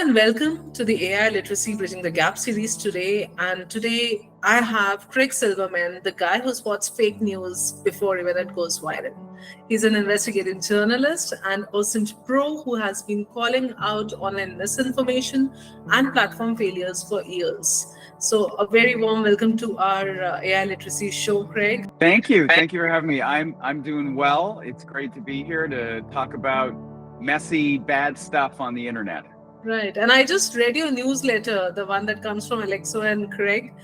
and welcome to the AI Literacy Bridging the Gap series today. And today I have Craig Silverman, the guy who spots fake news before even it goes viral. He's an investigative journalist and OSINT pro who has been calling out online misinformation and platform failures for years. So, a very warm welcome to our AI Literacy show, Craig. Thank you. Thank you for having me. I'm doing well. It's great to be here to talk about messy, bad stuff on the internet. Right. And I just read your newsletter, the one that comes from Alexo and Craig,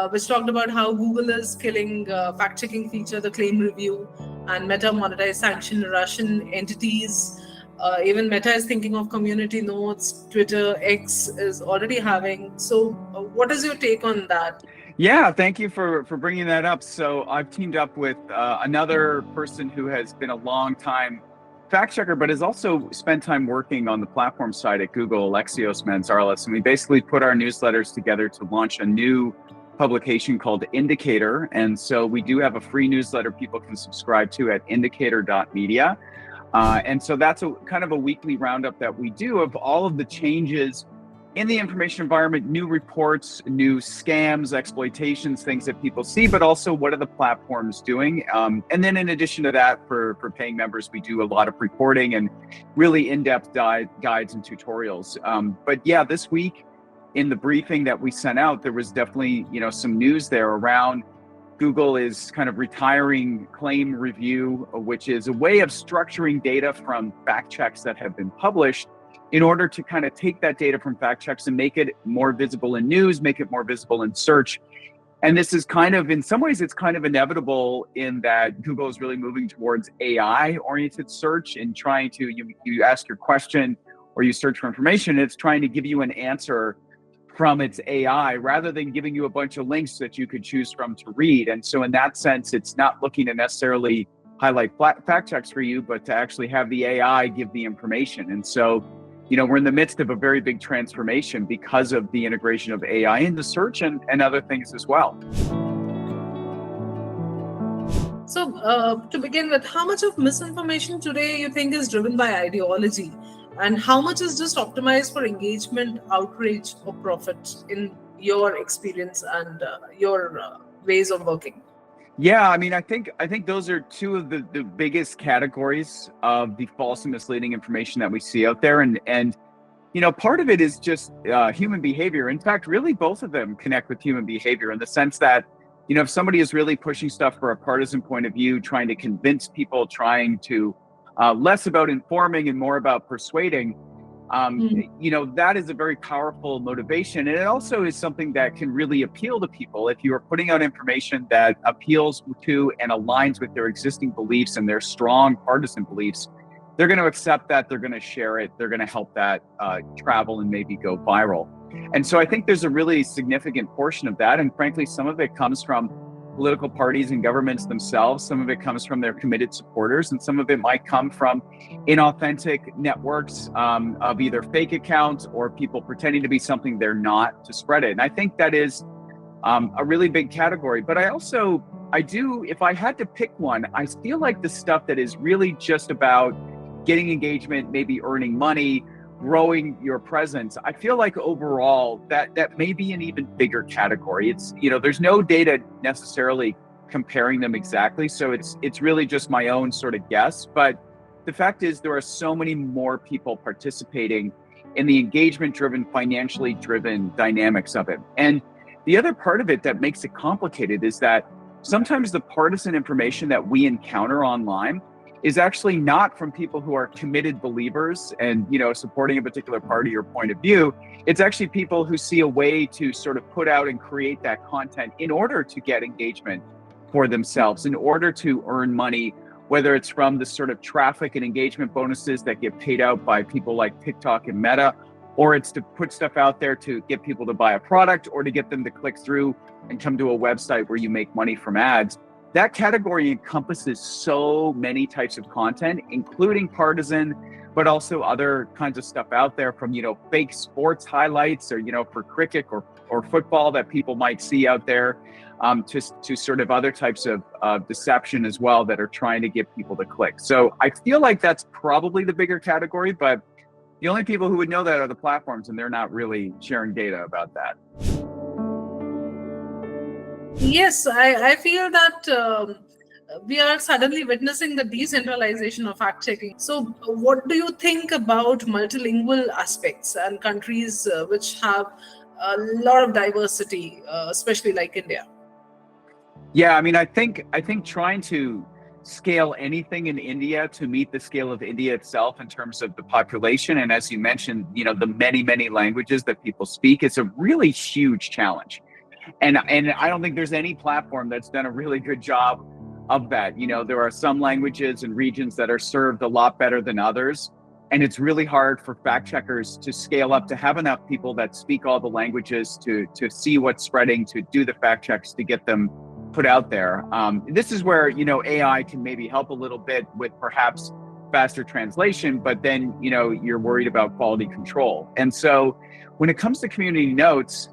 which talked about how Google is killing fact checking feature, the claim review, and Meta monetized sanctioned Russian entities. Even Meta is thinking of community notes. Twitter X is already having. So, what is your take on that? Yeah, thank you for bringing that up. So I've teamed up with another person who has been a long time fact checker, but has also spent time working on the platform side at Google, Alexios Manzarlis. And we basically put our newsletters together to launch a new publication called Indicator. And so we do have a free newsletter people can subscribe to at indicator.media. And so that's a kind of a weekly roundup that we do of all of the changes in the information environment, new reports, new scams, exploitations, things that people see, but also what are the platforms doing? And then in addition to that, for paying members, we do a lot of reporting and really in-depth guides and tutorials. But yeah, this week in the briefing that we sent out, there was definitely, some news there around Google is kind of retiring claim review, which is a way of structuring data from fact checks that have been published in order to kind of take that data from fact checks and make it more visible in news, make it more visible in search. And this is kind of, in some ways, it's kind of inevitable in that Google is really moving towards AI-oriented search and trying to, you ask your question or you search for information, it's trying to give you an answer from its AI rather than giving you a bunch of links that you could choose from to read. And so in that sense, it's not looking to necessarily highlight fact checks for you, but to actually have the AI give the information. And so, we're in the midst of a very big transformation because of the integration of AI into search and other things as well. So, to begin with, how much of misinformation today you think is driven by ideology? And how much is just optimized for engagement, outrage, or profit in your experience and your ways of working? Yeah, I mean, I think those are two of the biggest categories of the false and misleading information that we see out there. And part of it is just human behavior. In fact, really both of them connect with human behavior in the sense that, if somebody is really pushing stuff for a partisan point of view, trying to convince people, trying to less about informing and more about persuading, that is a very powerful motivation. And it also is something that can really appeal to people. If you are putting out information that appeals to and aligns with their existing beliefs and their strong partisan beliefs, they're going to accept that, they're going to share it, they're going to help that travel and maybe go viral. And so I think there's a really significant portion of that. And frankly, some of it comes from political parties and governments themselves. Some of it comes from their committed supporters, and some of it might come from inauthentic networks of either fake accounts or people pretending to be something they're not to spread it. And I think that is a really big category. But I do, if I had to pick one, I feel like the stuff that is really just about getting engagement, maybe earning money, growing your presence, I feel like overall that may be an even bigger category. It's, there's no data necessarily comparing them exactly. So it's really just my own sort of guess. But the fact is there are so many more people participating in the engagement driven, financially driven dynamics of it. And the other part of it that makes it complicated is that sometimes the partisan information that we encounter online is actually not from people who are committed believers and, supporting a particular party or point of view. It's actually people who see a way to sort of put out and create that content in order to get engagement for themselves, in order to earn money, whether it's from the sort of traffic and engagement bonuses that get paid out by people like TikTok and Meta, or it's to put stuff out there to get people to buy a product or to get them to click through and come to a website where you make money from ads. That category encompasses so many types of content, including partisan, but also other kinds of stuff out there from, fake sports highlights or, for cricket or football that people might see out there, to sort of other types of deception as well that are trying to get people to click. So I feel like that's probably the bigger category, but The only people who would know that are the platforms, and they're not really sharing data about that. Yes, I feel that we are suddenly witnessing the decentralization of fact checking. So, what do you think about multilingual aspects and countries which have a lot of diversity, especially like India? Yeah, I mean, I think trying to scale anything in India to meet the scale of India itself in terms of the population, and as you mentioned, the many languages that people speak, is a really huge challenge. And I don't think there's any platform that's done a really good job of that. There are some languages and regions that are served a lot better than others, and it's really hard for fact checkers to scale up to have enough people that speak all the languages to see what's spreading, to do the fact checks, to get them put out there. This is where AI can maybe help a little bit with perhaps faster translation, but then you're worried about quality control. And so when it comes to community notes,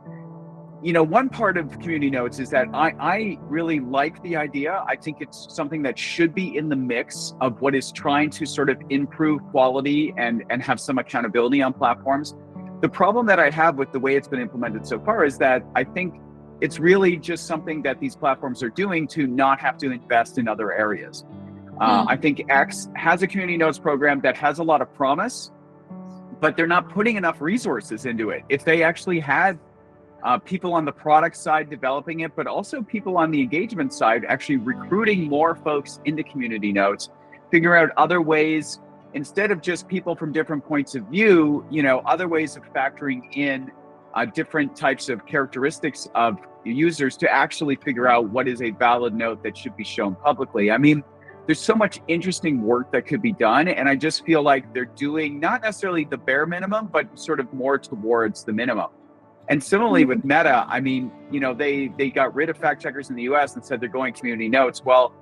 one part of community notes is that I really like the idea. I think it's something that should be in the mix of what is trying to sort of improve quality and have some accountability on platforms. The problem that I have with the way it's been implemented so far is that I think it's really just something that these platforms are doing to not have to invest in other areas. I think X has a community notes program that has a lot of promise, but they're not putting enough resources into it. If they actually had people on the product side developing it, but also people on the engagement side actually recruiting more folks into community notes, figure out other ways, instead of just people from different points of view, other ways of factoring in different types of characteristics of users to actually figure out what is a valid note that should be shown publicly. I mean, there's so much interesting work that could be done, and I just feel like they're doing not necessarily the bare minimum, but sort of more towards the minimum. And similarly with Meta, I mean, they got rid of fact checkers in the US and said they're going community notes. Well,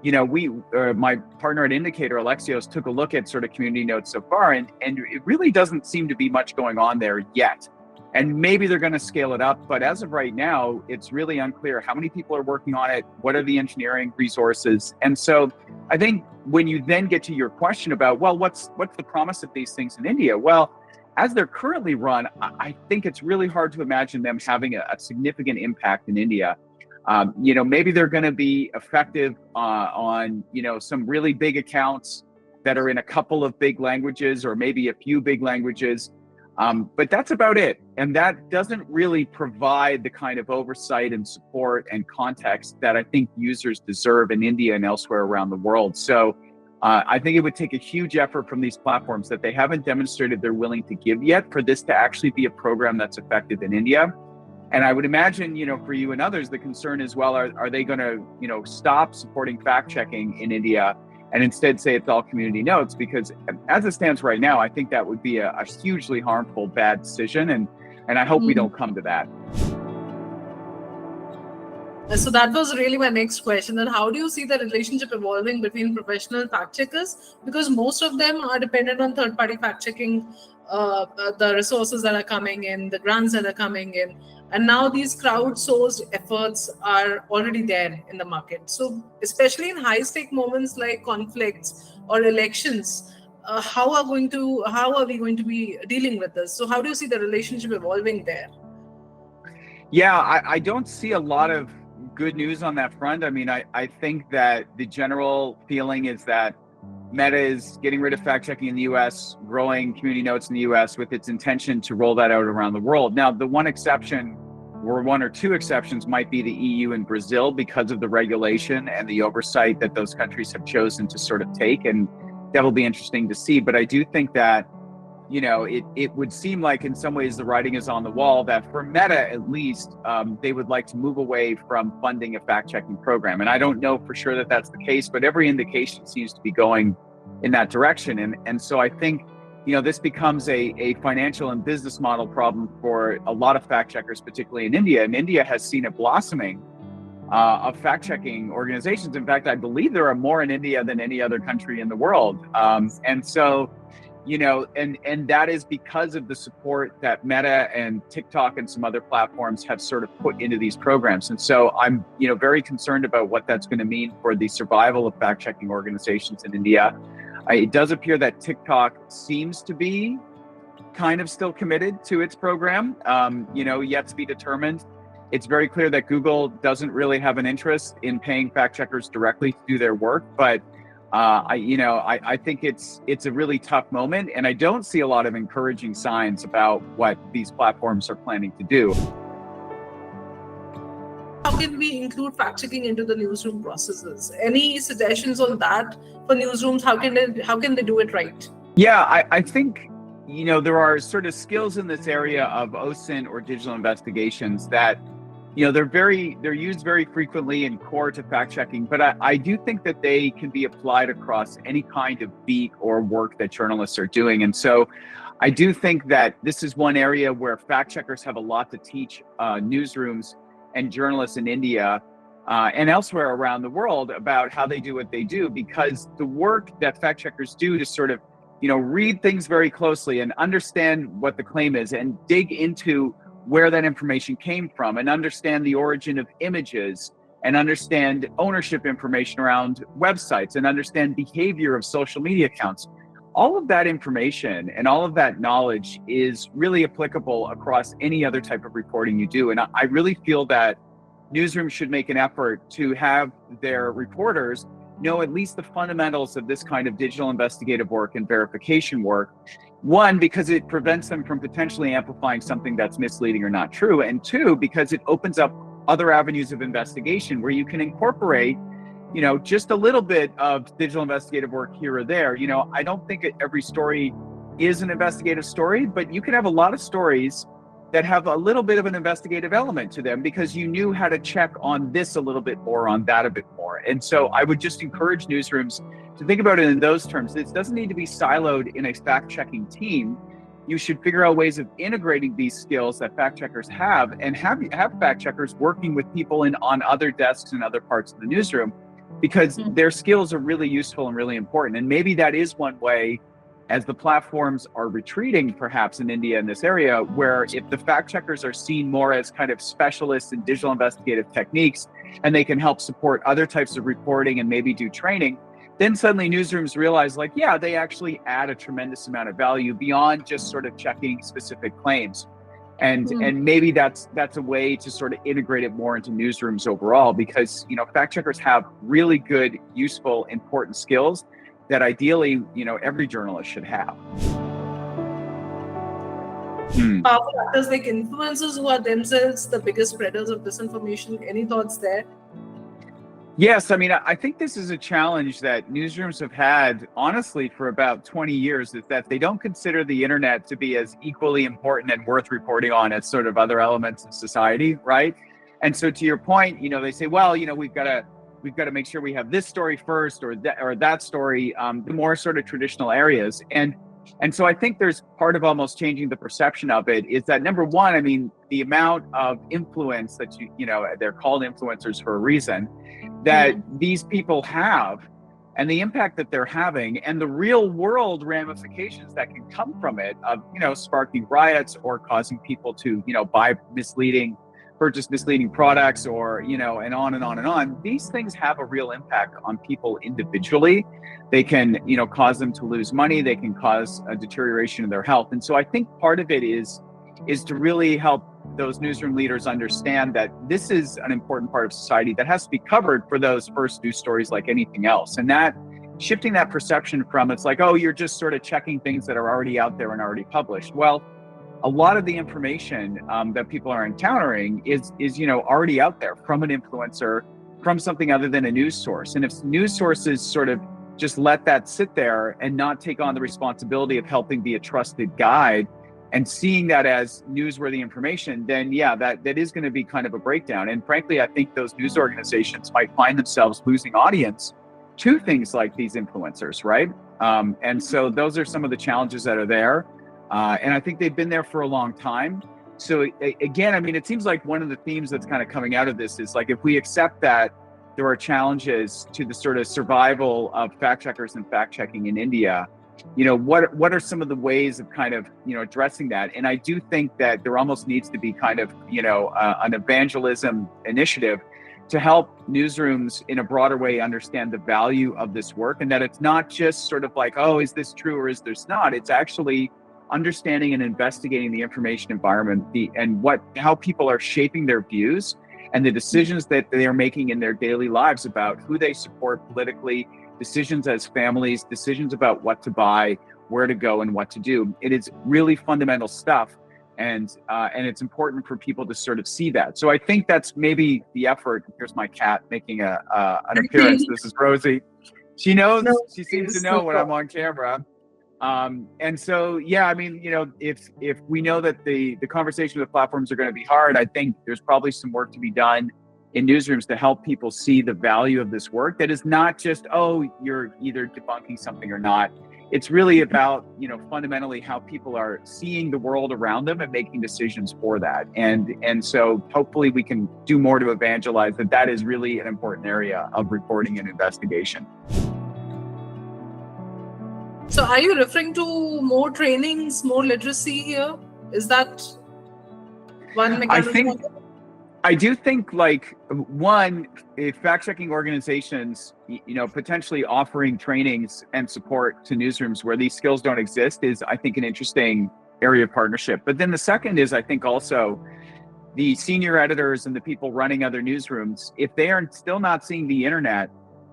my partner at Indicator, Alexios, took a look at sort of community notes so far, and it really doesn't seem to be much going on there yet. And maybe they're going to scale it up, but as of right now, it's really unclear how many people are working on it, what are the engineering resources. And so I think when you then get to your question about, well, what's the promise of these things in India? Well, as they're currently run, I think it's really hard to imagine them having a significant impact in India. Maybe they're going to be effective on some really big accounts that are in a couple of big languages, or maybe a few big languages. But that's about it. And that doesn't really provide the kind of oversight and support and context that I think users deserve in India and elsewhere around the world. So I think it would take a huge effort from these platforms that they haven't demonstrated they're willing to give yet for this to actually be a program that's effective in India. And I would imagine, for you and others, the concern is, well, are they going to, stop supporting fact checking in India and instead say it's all community notes? Because as it stands right now, I think that would be a hugely harmful, bad decision. And I hope we don't come to that. So that was really my next question. And how do you see the relationship evolving between professional fact checkers? Because most of them are dependent on third-party fact checking, the resources that are coming in, the grants that are coming in. And now these crowdsourced efforts are already there in the market. So especially in high-stake moments like conflicts or elections, how are we going to be dealing with this? So how do you see the relationship evolving there? Yeah, I don't see a lot of good news on that front. I mean, I think that the general feeling is that Meta is getting rid of fact checking in the US, growing community notes in the US with its intention to roll that out around the world. Now, the one exception, or one or two exceptions, might be the EU and Brazil because of the regulation and the oversight that those countries have chosen to sort of take. And that'll be interesting to see. But I do think that it would seem like in some ways the writing is on the wall that for Meta, at least, they would like to move away from funding a fact-checking program. And I don't know for sure that that's the case, but every indication seems to be going in that direction. And so I think, this becomes a financial and business model problem for a lot of fact-checkers, particularly in India. And India has seen a blossoming of fact-checking organizations. In fact, I believe there are more in India than any other country in the world. And so, and that is because of the support that Meta and TikTok and some other platforms have sort of put into these programs. And so I'm, very concerned about what that's going to mean for the survival of fact-checking organizations in India. It does appear that TikTok seems to be kind of still committed to its program, yet to be determined. It's very clear that Google doesn't really have an interest in paying fact checkers directly to do their work, but I think it's a really tough moment, and I don't see a lot of encouraging signs about what these platforms are planning to do. How can we include fact checking into the newsroom processes? Any suggestions on that for newsrooms? How can they do it right? Yeah, I think there are sort of skills in this area of OSINT or digital investigations that they're used very frequently and core to fact checking, but I do think that they can be applied across any kind of beat or work that journalists are doing. And so I do think that this is one area where fact checkers have a lot to teach newsrooms and journalists in India and elsewhere around the world about how they do what they do, because the work that fact checkers do to sort of read things very closely and understand what the claim is and dig into where that information came from and understand the origin of images and understand ownership information around websites and understand behavior of social media accounts. All of that information and all of that knowledge is really applicable across any other type of reporting you do. And I really feel that newsrooms should make an effort to have their reporters know at least the fundamentals of this kind of digital investigative work and verification work. One, because it prevents them from potentially amplifying something that's misleading or not true. And two, because it opens up other avenues of investigation where you can incorporate, just a little bit of digital investigative work here or there. I don't think every story is an investigative story, but you can have a lot of stories that have a little bit of an investigative element to them because you knew how to check on this a little bit more, on that a bit more. And so I would just encourage newsrooms to think about it in those terms. It doesn't need to be siloed in a fact-checking team. You should figure out ways of integrating these skills that fact checkers have and have fact checkers working with people on other desks and other parts of the newsroom, because their skills are really useful and really important. And maybe that is one way, as the platforms are retreating perhaps in India in this area, where if the fact checkers are seen more as kind of specialists in digital investigative techniques and they can help support other types of reporting and maybe do training, then suddenly newsrooms realize they actually add a tremendous amount of value beyond just sort of checking specific claims. And maybe that's a way to sort of integrate it more into newsrooms overall, because fact checkers have really good, useful, important skills that ideally, every journalist should have. Powerful actors like influencers who are themselves the biggest spreaders of disinformation. Any thoughts there? Yes, I think this is a challenge that newsrooms have had, honestly, for about 20 years, is that they don't consider the internet to be as equally important and worth reporting on as sort of other elements of society, right? And so to your point, they say, well, we've got to make sure we have this story first or that story, the more sort of traditional areas. And so I think there's part of almost changing the perception of it is that, number one, the amount of influence that they're called influencers for a reason, that these people have, and the impact that they're having, and the real world ramifications that can come from it of, sparking riots or causing people to, purchase misleading products, or, and on and on and on. These things have a real impact on people individually. They can, cause them to lose money. They can cause a deterioration in their health. And so I think part of it is to really help those newsroom leaders understand that this is an important part of society that has to be covered for those first news stories like anything else. And that shifting that perception from, it's like, oh, you're just sort of checking things that are already out there and already published. Well, a lot of the information that people are encountering is already out there from an influencer, from something other than a news source. And if news sources sort of just let that sit there and not take on the responsibility of helping be a trusted guide and seeing that as newsworthy information, then that is going to be kind of a breakdown. And frankly, I think those news organizations might find themselves losing audience to things like these influencers, right? And so those are some of the challenges that are there. And I think they've been there for a long time. So again, it seems like one of the themes that's kind of coming out of this is like, if we accept that there are challenges to the sort of survival of fact checkers and fact checking in India, what are some of the ways of kind of, addressing that? And I do think that there almost needs to be kind of, an evangelism initiative to help newsrooms in a broader way understand the value of this work, and that it's not just sort of like, oh, is this true or is this not? It's actually understanding and investigating the information environment, how people are shaping their views and the decisions that they are making in their daily lives about who they support politically, decisions as families, decisions about what to buy, where to go, and what to do. It is really fundamental stuff, and it's important for people to sort of see that. So I think that's maybe the effort. Here's my cat making an appearance. This is Rosie. She knows. No, She seems to know when I'm on camera. And so, yeah, I mean, if we know that the conversation with platforms are going to be hard, I think there's probably some work to be done in newsrooms to help people see the value of this work. That is not just, oh, you're either debunking something or not. It's really about, fundamentally how people are seeing the world around them and making decisions for that. And so hopefully we can do more to evangelize that is really an important area of reporting and investigation. So are you referring to more trainings, more literacy here? Is that one mechanism? I do think, like, one, if fact-checking organizations, potentially offering trainings and support to newsrooms where these skills don't exist is, I think, an interesting area of partnership. But then the second is, I think, also the senior editors and the people running other newsrooms, if they are still not seeing the internet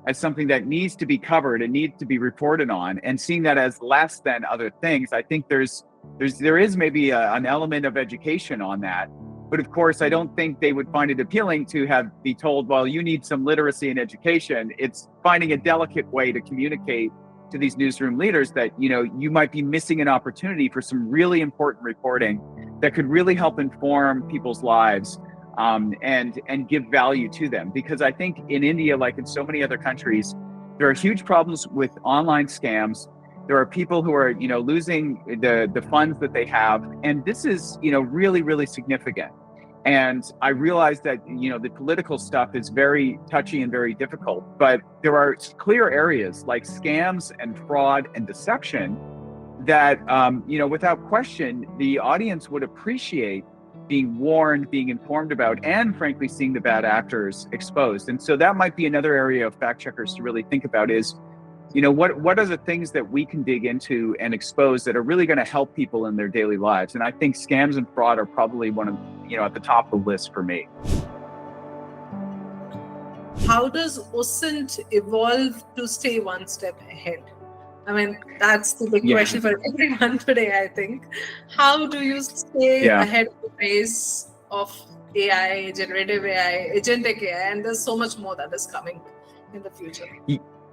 as something that needs to be covered and needs to be reported on, and seeing that as less than other things, I think there is maybe an element of education on that. But of course, I don't think they would find it appealing to be told, well, you need some literacy and education. It's finding a delicate way to communicate to these newsroom leaders that, you might be missing an opportunity for some really important reporting that could really help inform people's lives, and give value to them. Because I think in India, like in so many other countries, there are huge problems with online scams. There are people who are, losing the funds that they have. And this is, really, really significant. And I realize that, the political stuff is very touchy and very difficult, but there are clear areas like scams and fraud and deception that, without question, the audience would appreciate being warned, being informed about, and frankly, seeing the bad actors exposed. And so that might be another area of fact checkers to really think about is, what are the things that we can dig into and expose that are really going to help people in their daily lives? And I think scams and fraud are probably one of, at the top of the list for me. How does OSINT evolve to stay one step ahead? I mean, that's the big question for everyone today, I think. How do you stay ahead of the pace of AI, generative AI, agentic AI, and there's so much more that is coming in the future?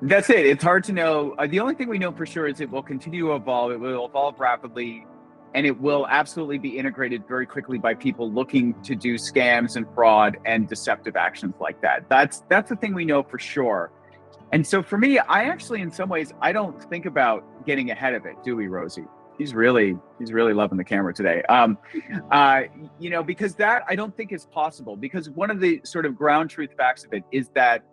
That's it. It's hard to know. The only thing we know for sure is it will continue to evolve. It will evolve rapidly, and it will absolutely be integrated very quickly by people looking to do scams and fraud and deceptive actions like that. That's the thing we know for sure. And so for me, I actually, in some ways, I don't think about getting ahead of it, do we, Rosie? He's really loving the camera today. Because that I don't think is possible, because one of the sort of ground truth facts of it is that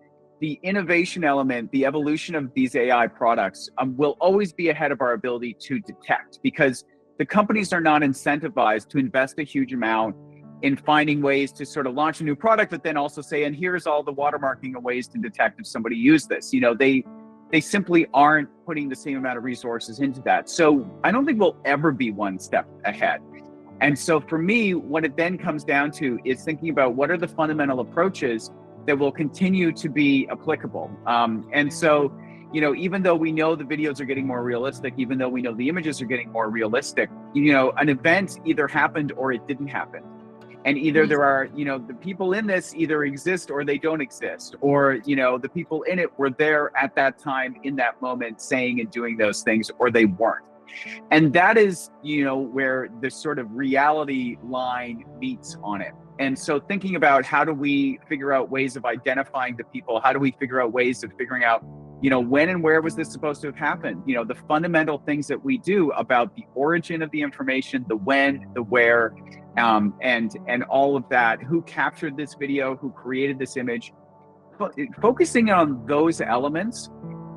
the innovation element, the evolution of these AI products will always be ahead of our ability to detect, because the companies are not incentivized to invest a huge amount in finding ways to sort of launch a new product, but then also say, and here's all the watermarking and ways to detect if somebody used this. They simply aren't putting the same amount of resources into that. So I don't think we'll ever be one step ahead. And so for me, what it then comes down to is thinking about what are the fundamental approaches that will continue to be applicable. And so, even though we know the videos are getting more realistic, even though we know the images are getting more realistic, an event either happened or it didn't happen. And either there are, the people in this either exist or they don't exist, or, the people in it were there at that time in that moment saying and doing those things, or they weren't. And that is, where the sort of reality line meets on it. And so thinking about how do we figure out ways of identifying the people? How do we figure out ways of figuring out, when and where was this supposed to have happened? The fundamental things that we do about the origin of the information, the when, the where, and all of that, who captured this video, who created this image. But focusing on those elements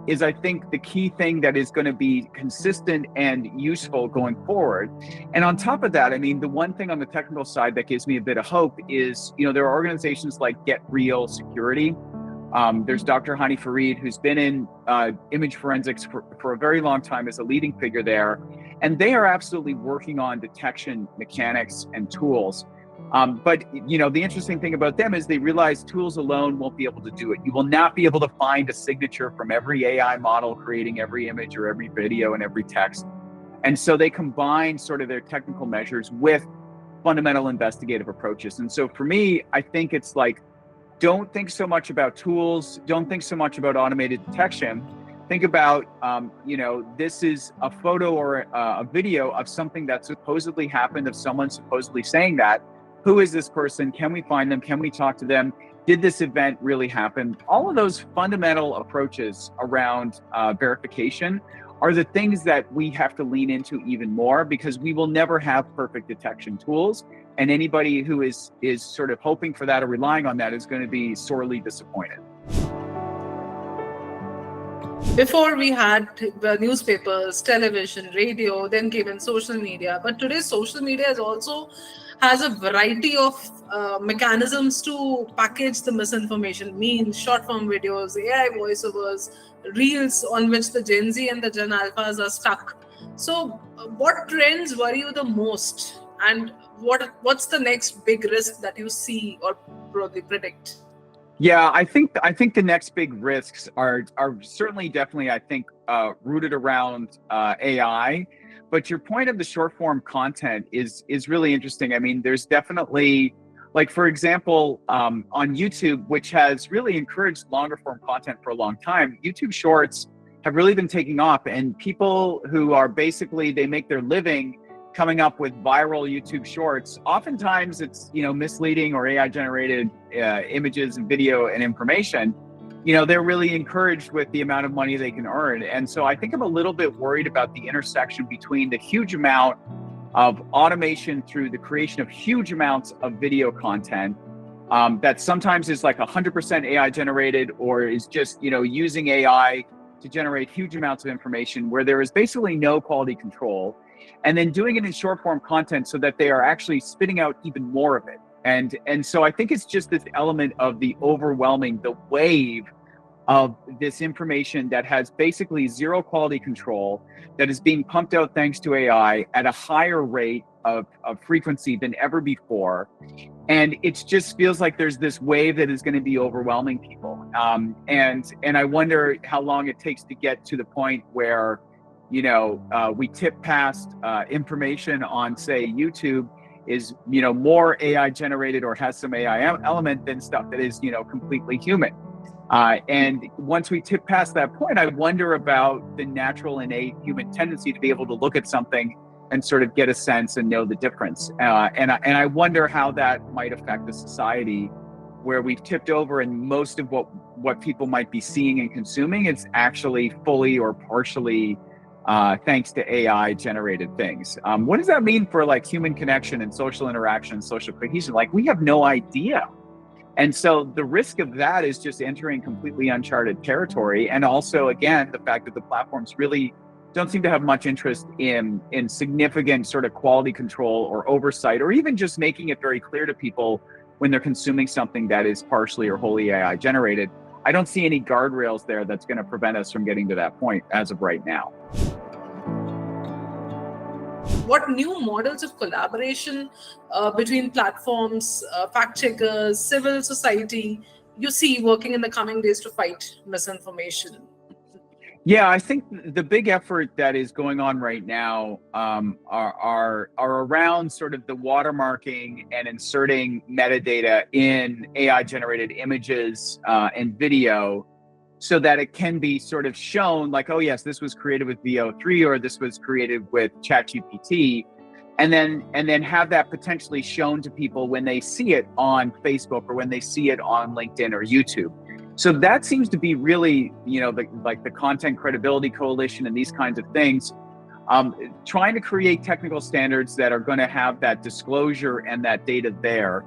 is, I think, the key thing that is going to be consistent and useful going forward. And on top of that, I mean, the one thing on the technical side that gives me a bit of hope is, there are organizations like Get Real Security. There's Dr. Hani Farid, who's been in image forensics for a very long time as a leading figure there. and they are absolutely working on detection mechanics and tools. But the interesting thing about them is they realize tools alone won't be able to do it. You will not be able to find a signature from every AI model creating every image or every video and every text. And so they combine sort of their technical measures with fundamental investigative approaches. And so for me, I think it's like, don't think so much about tools, don't think so much about automated detection. Think about, this is a photo or a video of something that supposedly happened, of someone supposedly saying that. Who is this person? Can we find them? Can we talk to them? Did this event really happen? All of those fundamental approaches around verification are the things that we have to lean into even more, because we will never have perfect detection tools. And anybody who is sort of hoping for that or relying on that is going to be sorely disappointed. Before we had newspapers, television, radio, then came in social media. But today, social media has a variety of mechanisms to package the misinformation, memes, short form videos, AI voiceovers, reels on which the Gen Z and the Gen Alphas are stuck. So, what trends worry you the most, and what's the next big risk that you see or probably predict? Yeah, I think the next big risks are certainly definitely, I think, rooted around AI. But your point of the short form content is really interesting. I mean, there's definitely, like, for example, on YouTube, which has really encouraged longer form content for a long time, YouTube Shorts have really been taking off, and people who are basically, they make their living coming up with viral YouTube Shorts. Oftentimes it's, misleading or AI generated images and video and information. They're really encouraged with the amount of money they can earn. And so I think I'm a little bit worried about the intersection between the huge amount of automation through the creation of huge amounts of video content that sometimes is like 100% AI generated, or is just, using AI to generate huge amounts of information where there is basically no quality control, and then doing it in short form content so that they are actually spitting out even more of it. And so I think it's just this element of the wave of this information that has basically zero quality control, that is being pumped out thanks to AI at a higher rate of frequency than ever before. And it just feels like there's this wave that is going to be overwhelming people. And I wonder how long it takes to get to the point where we tip past information on, say, YouTube is, more AI generated or has some AI element than stuff that is, completely human. And once we tip past that point, I wonder about the natural innate human tendency to be able to look at something and sort of get a sense and know the difference. And I wonder how that might affect the society where we've tipped over, and most of what people might be seeing and consuming is actually fully or partially thanks to AI generated things. What does that mean for like human connection and social interaction, social cohesion? Like, we have no idea. And so the risk of that is just entering completely uncharted territory. And also, again, the fact that the platforms really don't seem to have much interest in significant sort of quality control or oversight, or even just making it very clear to people when they're consuming something that is partially or wholly AI generated. I don't see any guardrails there that's going to prevent us from getting to that point as of right now. What new models of collaboration between platforms, fact checkers, civil society you see working in the coming days to fight misinformation? Yeah, I think the big effort that is going on right now are around sort of the watermarking and inserting metadata in AI generated images and video, so that it can be sort of shown like, oh yes, this was created with VO3, or this was created with ChatGPT, and then have that potentially shown to people when they see it on Facebook or when they see it on LinkedIn or YouTube. So that seems to be really, the Content Credibility Coalition and these kinds of things, trying to create technical standards that are going to have that disclosure and that data there.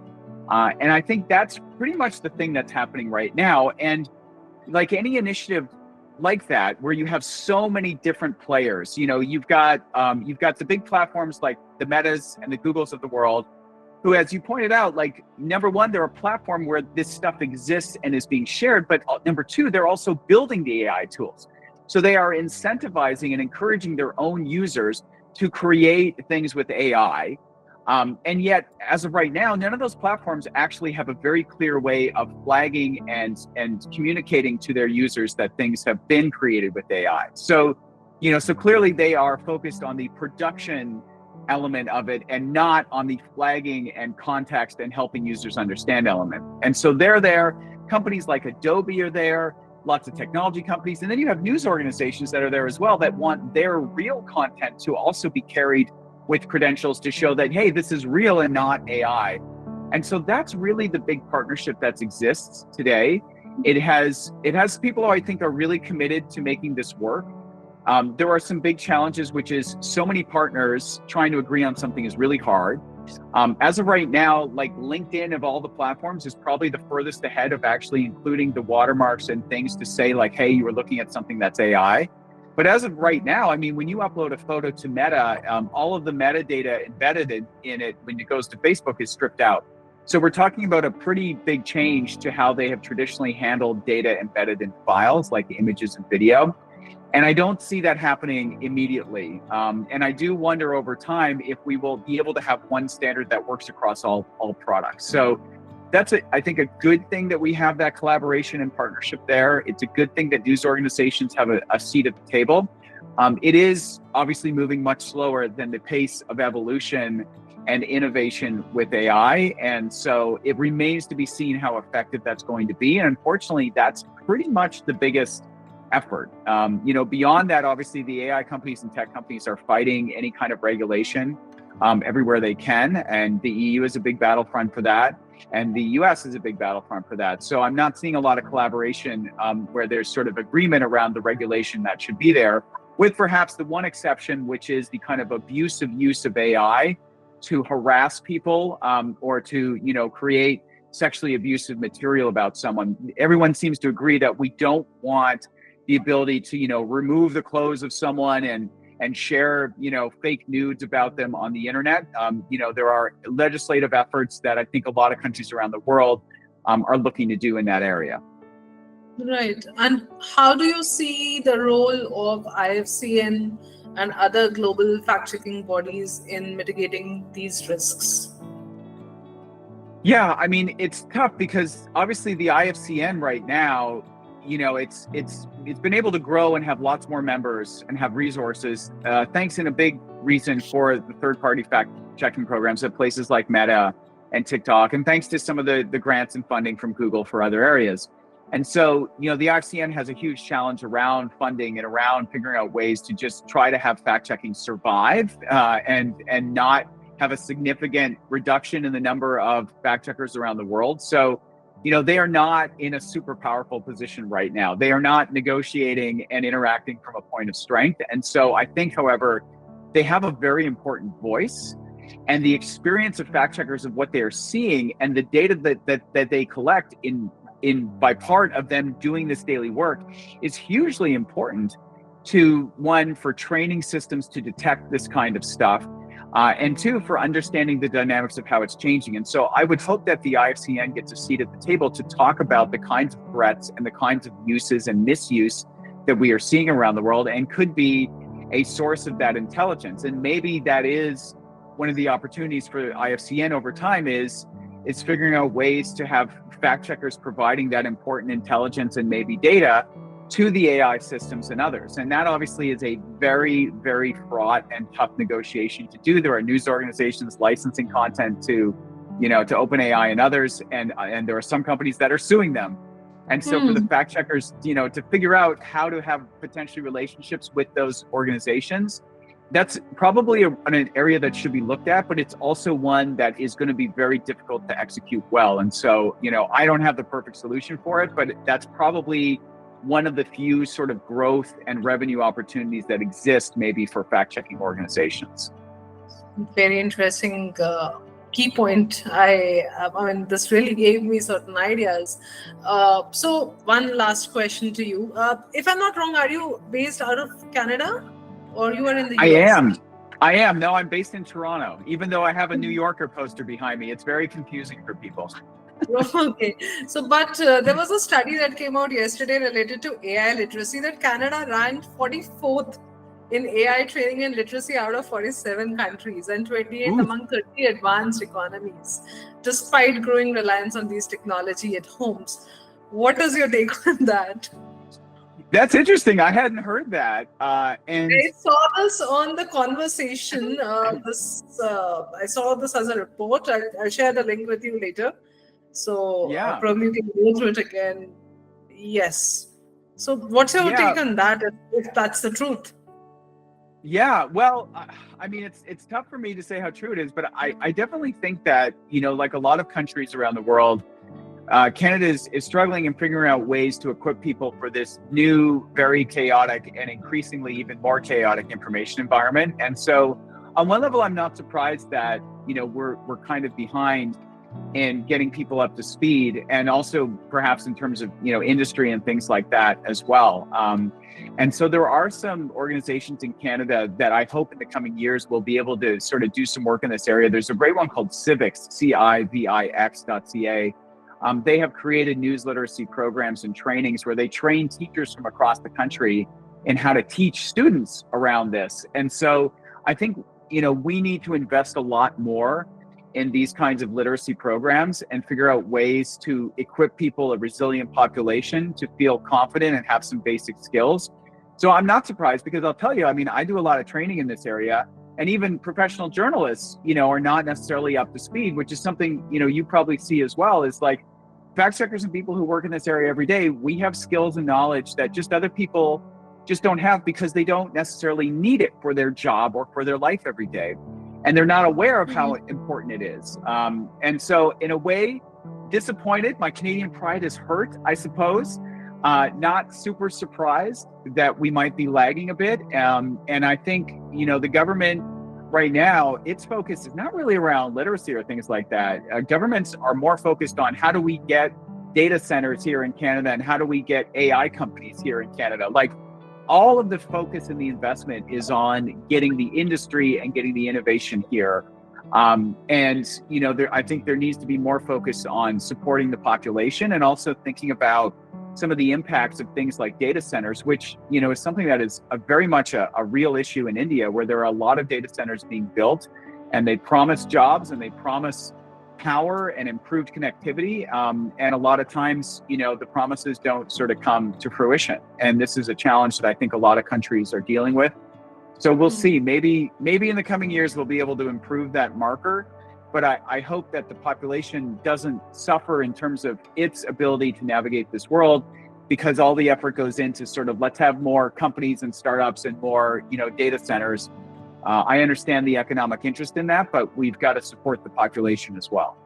And I think that's pretty much the thing that's happening right now. And like any initiative like that, where you have so many different players, you've got the big platforms like the Metas and the Googles of the world, who, as you pointed out, like, number one, they're a platform where this stuff exists and is being shared, but number two, they're also building the AI tools. So they are incentivizing and encouraging their own users to create things with AI. And yet, as of right now, none of those platforms actually have a very clear way of flagging and communicating to their users that things have been created with AI. So, so clearly they are focused on the production element of it and not on the flagging and context and helping users understand element. And so they're there. Companies like Adobe are there, lots of technology companies. And then you have news organizations that are there as well that want their real content to also be carried with credentials to show that, hey, this is real and not AI. And so that's really the big partnership that exists today. It has people who I think are really committed to making this work. There are some big challenges, which is so many partners trying to agree on something is really hard. As of right now, like LinkedIn of all the platforms is probably the furthest ahead of actually including the watermarks and things to say like, hey, you were looking at something that's AI. But as of right now, I mean, when you upload a photo to Meta, all of the metadata embedded in it when it goes to Facebook is stripped out. So we're talking about a pretty big change to how they have traditionally handled data embedded in files like images and video. And I don't see that happening immediately. And I do wonder over time if we will be able to have one standard that works across all products. So that's, I think, a good thing that we have that collaboration and partnership there. It's a good thing that news organizations have a seat at the table. It is obviously moving much slower than the pace of evolution and innovation with AI. And so it remains to be seen how effective that's going to be. And unfortunately, that's pretty much the biggest effort. Beyond that, obviously, the AI companies and tech companies are fighting any kind of regulation everywhere they can. And the EU is a big battlefront for that. And the US is a big battlefront for that. So I'm not seeing a lot of collaboration where there's sort of agreement around the regulation that should be there, with perhaps the one exception, which is the kind of abusive use of AI to harass people or to, create sexually abusive material about someone. Everyone seems to agree that we don't want the ability to, remove the clothes of someone and share, fake nudes about them on the internet. There are legislative efforts that I think a lot of countries around the world are looking to do in that area. Right. And how do you see the role of IFCN and other global fact-checking bodies in mitigating these risks? Yeah, I mean, it's tough because obviously the IFCN right now, it's been able to grow and have lots more members and have resources, thanks in a big reason for the third-party fact-checking programs at places like Meta and TikTok, and thanks to some of the grants and funding from Google for other areas. And so, the IFCN has a huge challenge around funding and around figuring out ways to just try to have fact-checking survive and not have a significant reduction in the number of fact-checkers around the world. So, they are not in a super powerful position right now. They are not negotiating and interacting from a point of strength. And so I think, however, they have a very important voice, and the experience of fact checkers of what they are seeing and the data that they collect by part of them doing this daily work is hugely important to, one, for training systems to detect this kind of stuff, and two, for understanding the dynamics of how it's changing. And so I would hope that the IFCN gets a seat at the table to talk about the kinds of threats and the kinds of uses and misuse that we are seeing around the world, and could be a source of that intelligence. And maybe that is one of the opportunities for IFCN over time is figuring out ways to have fact checkers providing that important intelligence and maybe data to the AI systems and others. And that obviously is a very, very fraught and tough negotiation to do. There are news organizations licensing content to OpenAI and others, and there are some companies that are suing them. And so for the fact checkers, to figure out how to have potentially relationships with those organizations, that's probably an area that should be looked at, but it's also one that is going to be very difficult to execute well. And so, I don't have the perfect solution for it, but that's probably one of the few sort of growth and revenue opportunities that exist maybe for fact-checking organizations. Very interesting key point. I mean, this really gave me certain ideas. So one last question to you. If I'm not wrong, are you based out of Canada or you are in the US? I am. No, I'm based in Toronto, even though I have a New Yorker poster behind me. It's very confusing for people. Okay. So, but there was a study that came out yesterday related to AI literacy that Canada ranked 44th in AI training and literacy out of 47 countries and 28 Ooh. among 30 advanced economies, despite growing reliance on these technology at homes. What is your take on that? That's interesting. I hadn't heard that. And I saw this on the conversation. I saw this as a report. I'll share the link with you later. So yeah, probably you can go through it again. Yes. So what's your yeah, take on that? If that's the truth? yeah. Well, I mean, it's tough for me to say how true it is, but I definitely think that, like a lot of countries around the world, Canada is struggling and figuring out ways to equip people for this new, very chaotic and increasingly even more chaotic information environment. And so, on one level, I'm not surprised that we're kind of behind in getting people up to speed, and also perhaps in terms of industry and things like that as well. And so there are some organizations in Canada that I hope in the coming years will be able to sort of do some work in this area. There's a great one called Civics, CIVIX.ca. They have created news literacy programs and trainings where they train teachers from across the country in how to teach students around this. And so I think, we need to invest a lot more in these kinds of literacy programs and figure out ways to equip people, a resilient population, to feel confident and have some basic skills. So I'm not surprised, because I'll tell you, I mean, I do a lot of training in this area, and even professional journalists, are not necessarily up to speed, which is something, you probably see as well, is like fact checkers and people who work in this area every day, we have skills and knowledge that just other people just don't have, because they don't necessarily need it for their job or for their life every day. And they're not aware of how important it is. And so in a way, disappointed, my Canadian pride is hurt, I suppose. Not super surprised that we might be lagging a bit. And I think, the government right now, its focus is not really around literacy or things like that. Governments are more focused on how do we get data centers here in Canada, and how do we get AI companies here in Canada. Like, all of the focus and the investment is on getting the industry and getting the innovation here. I think there needs to be more focus on supporting the population, and also thinking about some of the impacts of things like data centers, which, is something that is very much a real issue in India, where there are a lot of data centers being built, and they promise jobs and they promise power and improved connectivity. And a lot of times, the promises don't sort of come to fruition. And this is a challenge that I think a lot of countries are dealing with. So we'll see. Maybe in the coming years, we'll be able to improve that marker. But I hope that the population doesn't suffer in terms of its ability to navigate this world, because all the effort goes into sort of, let's have more companies and startups and more, data centers. I understand the economic interest in that, but we've got to support the population as well.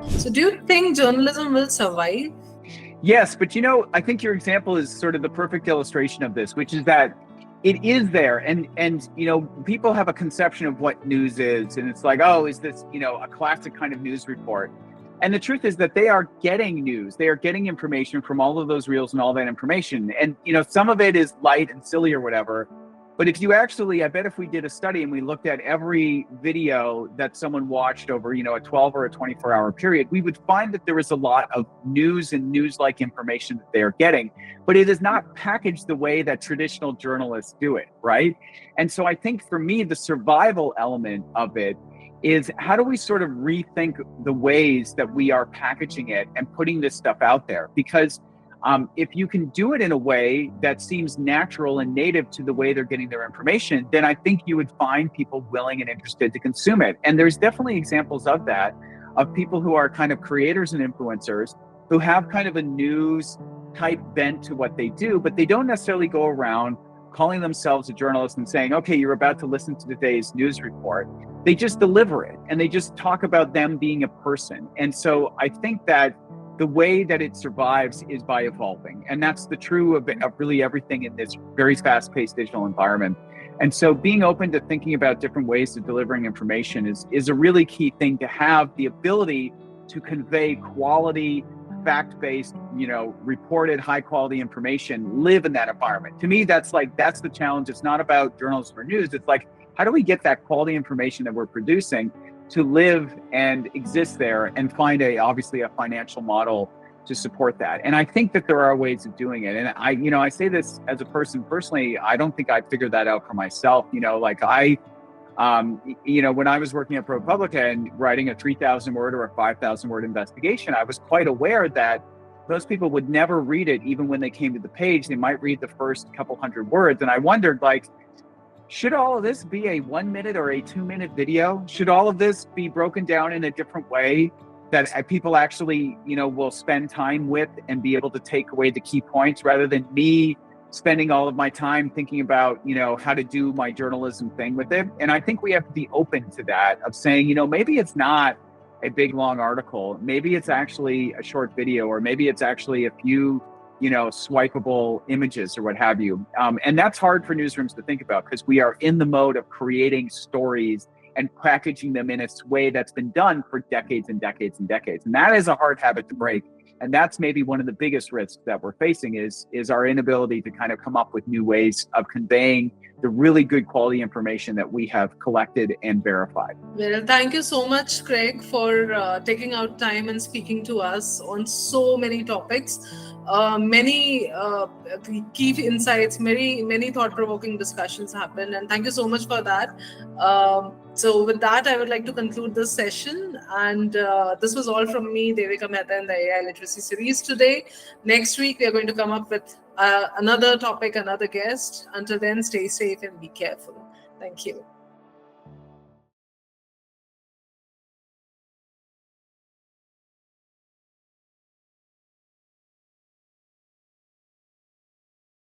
So do you think journalism will survive? Yes, but I think your example is sort of the perfect illustration of this, which is that it is there. And people have a conception of what news is. And it's like, oh, is this, a classic kind of news report? And the truth is that they are getting news. They are getting information from all of those reels and all that information. And, some of it is light and silly or whatever. But if you actually, I bet if we did a study and we looked at every video that someone watched over, a 12 or a 24-hour period, we would find that there is a lot of news and news-like information that they are getting, but it is not packaged the way that traditional journalists do it, right? And so I think for me, the survival element of it is, how do we sort of rethink the ways that we are packaging it and putting this stuff out there? Because if you can do it in a way that seems natural and native to the way they're getting their information, then I think you would find people willing and interested to consume it. And there's definitely examples of that, of people who are kind of creators and influencers who have kind of a news type bent to what they do, but they don't necessarily go around calling themselves a journalist and saying, okay, you're about to listen to today's news report. They just deliver it, and they just talk about them being a person. And so I think that the way that it survives is by evolving. And that's the true of really everything in this very fast-paced digital environment. And so being open to thinking about different ways of delivering information is a really key thing, to have the ability to convey quality, fact-based, reported high-quality information, live in that environment. To me, that's the challenge. It's not about journalism or news. It's like, how do we get that quality information that we're producing to live and exist there, and find obviously a financial model to support that. And I think that there are ways of doing it. And I say this as a person personally, I don't think I figured that out for myself. Like when I was working at ProPublica and writing a 3,000 word or a 5,000 word investigation, I was quite aware that those people would never read it. Even when they came to the page, they might read the first couple hundred words. And I wondered, like, should all of this be a 1 minute or a 2 minute video? Should all of this be broken down in a different way that people actually, will spend time with and be able to take away the key points, rather than me spending all of my time thinking about, how to do my journalism thing with it? And I think we have to be open to that, of saying, maybe it's not a big long article. Maybe it's actually a short video, or maybe it's actually a few, swipeable images or what have you. And that's hard for newsrooms to think about, because we are in the mode of creating stories and packaging them in a way that's been done for decades and decades and decades. And that is a hard habit to break. And that's maybe one of the biggest risks that we're facing is our inability to kind of come up with new ways of conveying the really good quality information that we have collected and verified. Well, thank you so much, Craig, for taking out time and speaking to us on so many topics. Many key insights, many thought-provoking discussions happen, and thank you so much for that. So with that, I would like to conclude this session, and this was all from me, Devika Mehta, in the AI Literacy series today. Next week, we are going to come up with another topic, another guest. Until then, stay safe and be careful. Thank you.